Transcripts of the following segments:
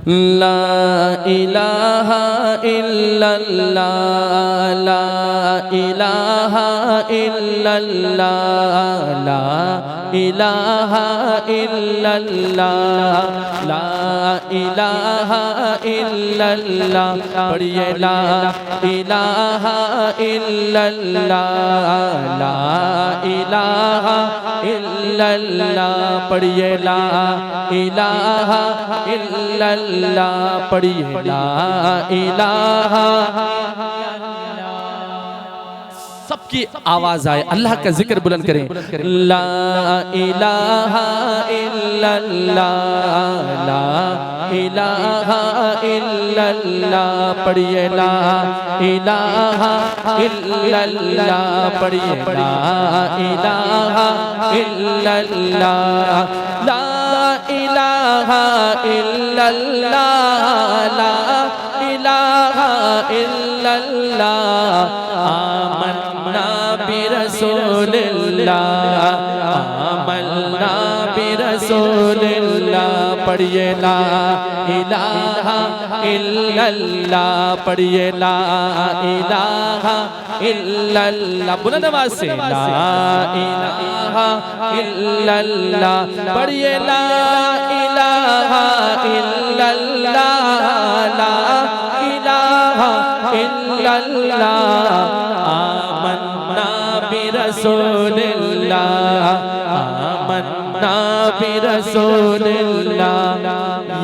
لا الہ الا اللہ لا الہ الا اللہ لا الہ الا اللہ لا الہ الا اللہ پڑھیے لا الہ الا اللہ لا الہ الا اللہ پڑھیے لا الہ الا اللہ پڑھیے لا الہ سب کی آواز آئے اللہ کا ذکر بلند کریں لا الہ الا اللہ لا الہ الا اللہ پڑھیے لا الہ الا اللہ پڑھیے لا الہ الا اللہ لا الہ الا اللہ لا الہ الا اللہ آمنا برسول اللہ آمنا برسول اللہ پڑھیے لا الہ الا اللہ پڑھیے لا الہ الا اللہ بلند آواز سے لا الہ الا اللہ پڑھیے لا الہ الا اللہ لا الہ الا اللہ آمنا برسول اللہ آمنا برسول اللہ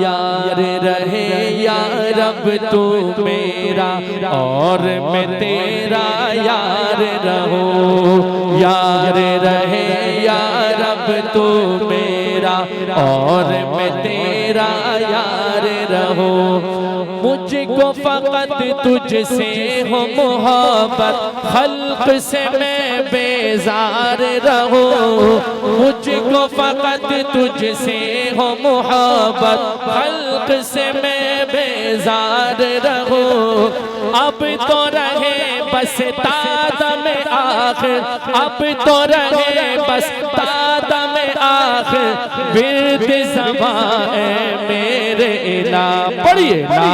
یار رہے یا رب تو میرا اور میں تیرا یار رہوں یار رہے یا رب تو میرا اور میں تیرا یار رہوں مجھ کو فقط تجھ سے ہو محبت خلق سے میں بیزار رہوں مجھ کو فقط تجھ سے ہو محبت خلق سے میں بیزار رہوں اب تو رہے بس تادم آخر اب تو رہے بس تادم آخر ورد زبان اے میرے الہ پڑھیے لا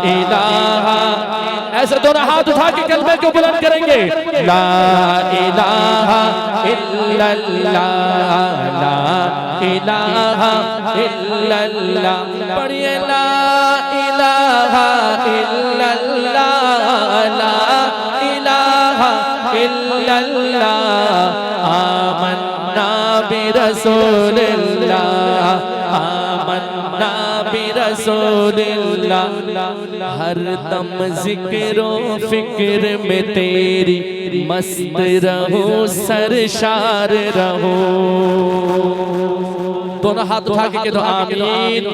الہ ایسے دونوں ہاتھ اٹھا کے کلمے کو بلند کریں گے لا الہ الا اللہ لا الہ الا اللہ پڑھیے لا الہ الا اللہ لا الہ الا اللہ آمنا برسول اللہ آمنا برسول اللہ ہر دم ذکر و فکر میں تیری مست رہوں سرشار رہوں دونوں ہاتھ اٹھا کے کہو آمین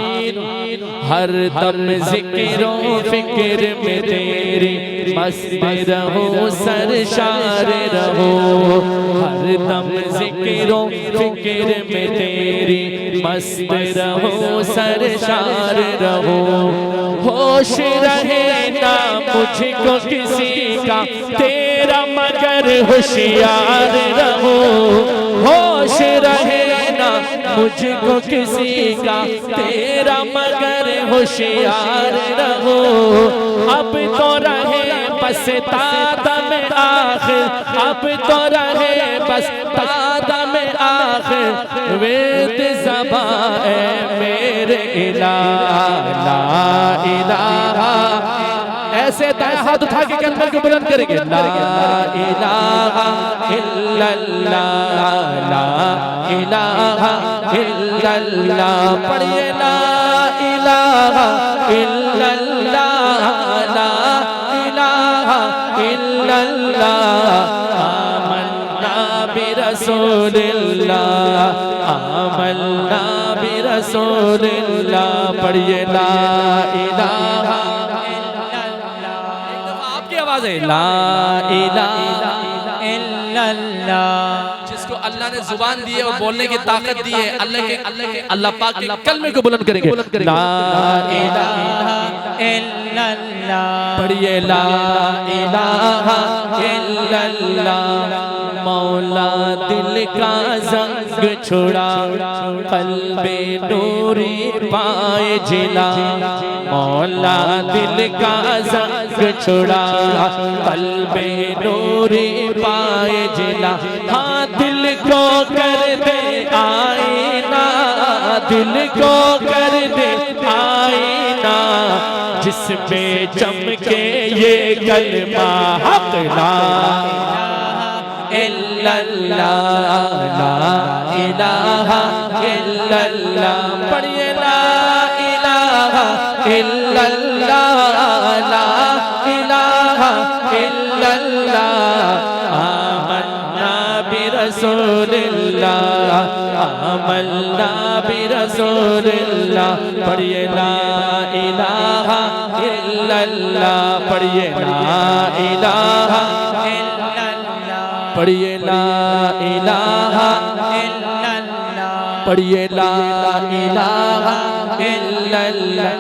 ہر دم ذکر و فکر میں تیری مست رہوں سرشار رہوں ہر دم ذکر و فکر میں تیری مست رہوں سرشار رہوں ہوش رہے نہ مجھ کو کسی کا تیرا مگر ہوشیار رہوں ہوش رہے نہ مجھ کو کسی کا تیرا مگر ہوشیار رہوں اب تو رہے بس تادم آخر اب تو رہے بس تادم آخر ورد زبان اے میرے الہ لا الہ ایسے دائیں ہاتھ اٹھا کے کلمہ کو بلند کریں گے لا الہ الا اللہ لا الہ الا اللہ پڑھیے لا الہ الا اللہ لا الہ الا اللہ آمنا برسول اللہ آمنا برسول اللہ پڑھیے لا الہ لا الہ الا اللہ جس کو اللہ نے زبان دی ہے اور بولنے کی طاقت دی ہے اللہ پاک کے کلمے کو بلند کریں گے لا الہ الا اللہ پڑھیے لا الہ الا اللہ مولا دل کا زنگ چھڑا قلب نوری پائے جلا مولا دل کا زنگ چھڑا قلب نوری پائے جلا ہاں دل کو کر دے آئینہ دل کو کر دے آئینہ جس میں چمکے یہ کلمہ حق لا الا اللہ لا الہ الا اللہ پڑھئے لا الہ الا اللہ لا الہ الا اللہ آمنا برسول اللہ آمنا برسول اللہ پڑھئے لا الہ الا اللہ پڑھئے لا الہ پڑھئے لا الہ الا اللہ پڑھئے لا الہ الا اللہ